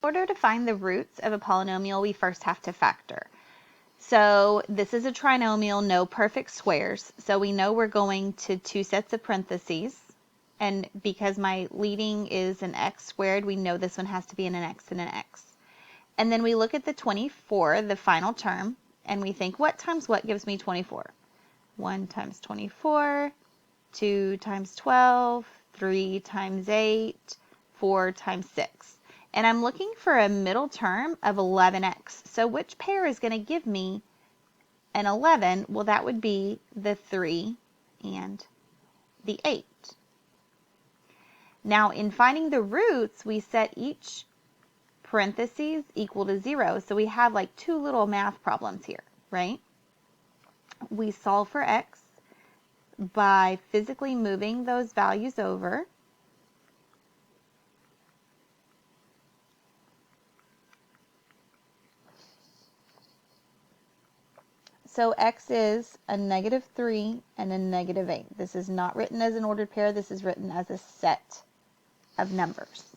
In order to find the roots of a polynomial, we first have to factor. So this is a trinomial, no perfect squares. So we know we're going to two sets of parentheses. And because my leading is an x squared, we know this one has to be in an x and an x. And then we look at the 24, the final term, and we think, what times what gives me 24? 1 times 24, 2 times 12, 3 times 8, 4 times 6. And I'm looking for a middle term of 11x. So which pair is going to give me an 11? Well, that would be the 3 and the 8. Now, in finding the roots, we set each parentheses equal to 0. So we have like two little math problems here, right? We solve for x by physically moving those values over. So x is a -3 and a -8. This is not written as an ordered pair. This is written as a set of numbers.